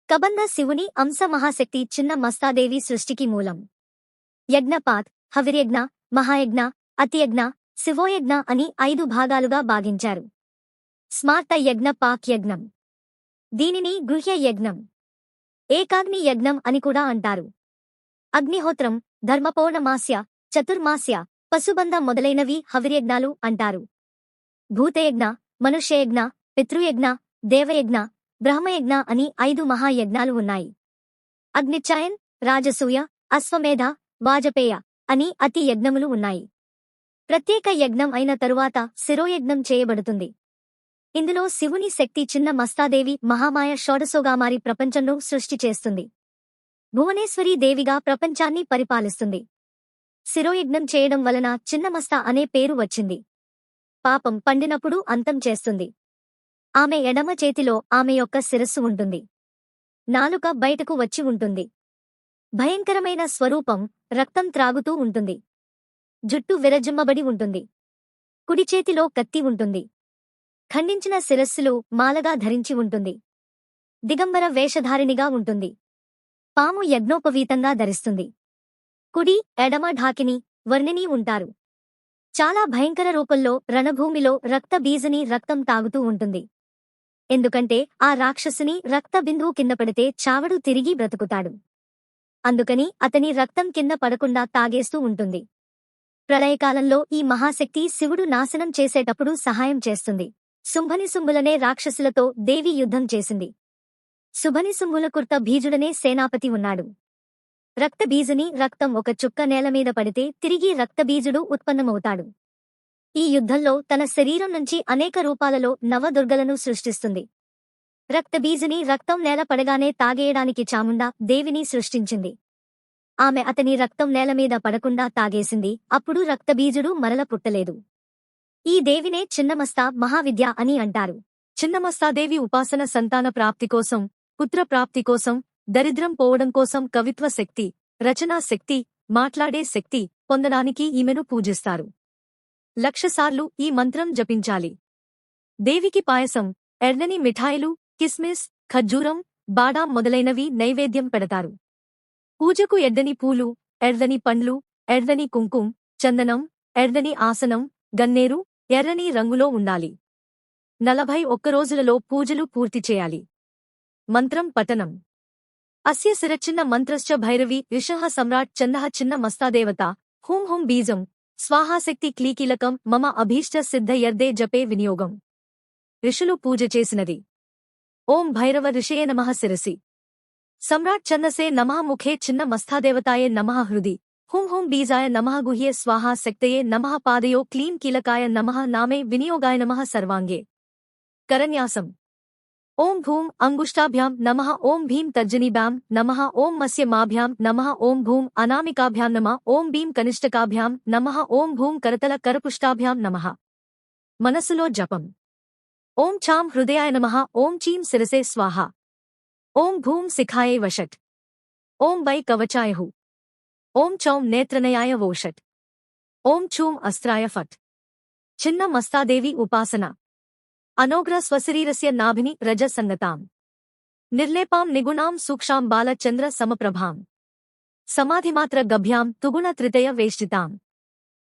కబంధ శివుని అంశ మహాశక్తి చిన్న మస్తాదేవి సృష్టికి మూలం. యజ్ఞపాత్, హవిర్యజ్ఞ, మహాయజ్ఞ, అతియజ్ఞ, శివోయజ్ఞ అని 5 భాగాలుగా భాగించారు. స్మార్త యజ్ఞ పాక్ యజ్ఞం. దీనిని గృహ్య యజ్ఞం, ఏకాగ్ని యజ్ఞం అని కూడా అంటారు. అగ్నిహోత్రం, ధర్మపౌర్ణమాస్య, చతుర్మాస్య, పశుబంధ మొదలైనవి హవిర్యజ్ఞాలు అంటారు. భూతయజ్ఞ, మనుష్యయజ్ఞ, పితృయజ్ఞ, దేవయజ్ఞ, బ్రహ్మయజ్ఞ అని 5 మహాయజ్ఞాలు ఉన్నాయి. అగ్నిచాయన్, రాజసూయ, అశ్వమేధ, వాజపేయ అని అతి యజ్ఞములు ఉన్నాయి. ప్రత్యేక యజ్ఞం అయిన తరువాత శిరోయజ్ఞం చేయబడుతుంది. ఇందులో శివుని శక్తి చిన్న మస్తాదేవి మహామాయ షోడశోగామారి ప్రపంచంలో సృష్టి చేస్తుంది. భువనేశ్వరీ దేవిగా ప్రపంచాన్ని పరిపాలిస్తుంది. శిరోయజ్ఞం చేయడం వలన చిన్నమస్త అనే పేరు వచ్చింది. పాపం పండినప్పుడు అంతం చేస్తుంది. ఆమె ఎడమ చేతిలో ఆమె యొక్క శిరస్సు ఉంటుంది. నాలుక బయటకు వచ్చి ఉంటుంది. భయంకరమైన స్వరూపం, రక్తం త్రాగుతూ ఉంటుంది. జుట్టు విరజిమ్మబడి ఉంటుంది. కుడి చేతిలో కత్తి ఉంటుంది. ఖండించిన శిరస్సులు మాలగా ధరించి ఉంటుంది. దిగంబర వేషధారిణిగా ఉంటుంది. పాము యజ్ఞోపవీతంగా ధరిస్తుంది. కుడి, ఎడమ ఢాకిని, వర్ణిని ఉంటారు. చాలా భయంకర రూపంలో రణభూమిలో రక్తబీజని రక్తం తాగుతూ ఉంటుంది. ఎందుకంటే ఆ రాక్షసుని రక్త బిందువు కింద పడితే చావడు, తిరిగి బ్రతుకుతాడు. అందుకని అతని రక్తం కింద పడకుండా తాగేస్తూ ఉంటుంది. ప్రళయకాలంలో ఈ మహాశక్తి శివుడు నాశనం చేసేటప్పుడు సహాయం చేస్తుంది. శుంభనిశుంభులనే రాక్షసులతో దేవి యుద్ధం చేసింది. శుభనిశుంభుల కుర్త బీజుడనే సేనాపతి ఉన్నాడు. రక్తబీజుని రక్తం ఒక చుక్క నేలమీద పడితే తిరిగి రక్తబీజుడు ఉత్పన్నమవుతాడు. ఈ యుద్ధంలో తన శరీరం నుంచి అనేక రూపాలలో నవదుర్గలను సృష్టిస్తుంది. రక్తబీజుని రక్తం నేల పడగానే తాగేయడానికి చాముండా దేవిని సృష్టించింది. ఆమె అతని రక్తం నేలమీద పడకుండా తాగేసింది. అప్పుడు రక్తబీజుడు మరల పుట్టలేదు. ఈ దేవినే చిన్నమస్తా మహావిద్య అని అంటారు. చిన్నమస్తాదేవి ఉపాసన సంతాన ప్రాప్తి కోసం, పుత్ర ప్రాప్తి కోసం, దరిద్రం పోవడం కోసం, కవిత్వ శక్తి, రచనా శక్తి, మాట్లాడే శక్తి పొందడానికి ఈమెను పూజిస్తారు. 1,00,000 సార్లు ఈ మంత్రం జపించాలి. దేవికి పాయసం, ఎర్రని మిఠాయిలు, కిస్మిస్, ఖర్జూరం, బాదాం మొదలైనవి నైవేద్యం పెడతారు. పూజకు ఎర్రని పూలు, ఎర్రని పండ్లు, ఎర్రని కుంకుం, చందనం, ఎర్రని ఆసనం, గన్నేరు ఎర్రని రంగులో ఉండాలి. 41 రోజులలో పూజలు పూర్తి చేయాలి. మంత్రం పఠనం. అస్య శిరచిన్న మంత్రశ్చ భైరవి ఋషః సమ్రాట్ చందః చిన్న మస్తాదేవత హూం హూం బీజం స్వాహాశక్తి క్లీకీలకం మమ అభీష్ట సిద్ధయర్దే జపే వినియోగం. ఋషులు పూజ చేసినది. ఓం భైరవ ఋషయే నమః శిరసి. సమ్రాట్ ఛందసే నమః ముఖే చిన్న మస్తాదేవతాయే నమః హృది హూం హూం బీజాయ నమః గుహ్యే స్వాహా శక్తయే నమః పాదయో క్లీం కీలకాయ నమః నామే వినియోగాయ నమః సర్వాంగే. కరన్యాసం. ఓం భూం అంగుష్టాభ్యాం నమః ఓం భీం తర్జనీభ్యాం నమః ఓం మస్య మాభ్యాం నమః ఓం భూం అనామికాభ్యాం నమః ఓం భీం కనిష్టకాభ్యాం నమః ఓం భూం కరతల కరపుష్టాభ్యాం నమః. మనసులో జపం. ఓం ఛాం హృదయాయ నమః ఓం చీం శిరసే స్వాహ. ఓం భూం శిఖాయై వషట్. ఓం వై కవచాయ హు. ఓం చౌం నేత్రనయాయ వోషట్. ఓం ఛూం అస్త్రాయ ఫట్. చిన్న మస్తాదేవి ఉపాసన. అనోగ్ర స్వశరీరస్య నాభిని రజ సంగతాం. నిర్లేపాం నిగుణాం సూక్షాం బాల చంద్ర సమప్రభాం. సమాధిమాత్ర గభ్యాం తుగుణ త్రితయ వేష్టితాం.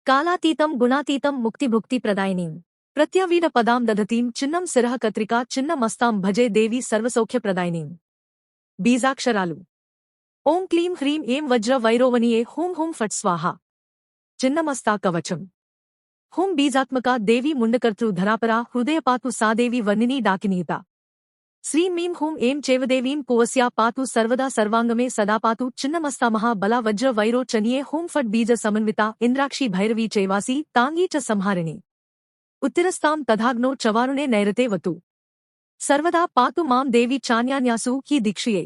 కాలాతీతం గుణాతీతం ముక్తిభుక్తి ప్రదాయినీం. ప్రత్యవీన పదాం దధతీం చిన్నం శిరః కత్రికా చిన్న మస్తాం భజే దేవి సర్వసౌఖ్య ప్రదాయినీం. బీజాక్షరాలు. ఓం క్లీం హ్రీం ఏం వజ్ర వైరోవనియే హూం హూం ఫట్ స్వాహ. చిన్నమస్తా కవచం. హూం బీజాత్మక దేవి ముండకర్తృ ధరాపరా హృదయపాతు సాదేవి వర్ణినీ డాకినీత. శ్రీం మీం హూం ఏం చేవదేవీం పువస్యా పాతు సర్వదా సర్వాంగమే సదాపాతు చిన్నమస్తా మహా బలా వజ్ర వైరో చనియే హూం ఫట్ బీజ సమన్విత ఇంద్రాక్షి భైరవీ చైవాసి తాంగీ చ సంహారిణి. ఉత్తిరస్తాం తథాగ్నో చవారుణే నైరతే వతు. సర్వదా పాతు మాం దేవి చాన్యాన్యాసు హి దీక్షియే.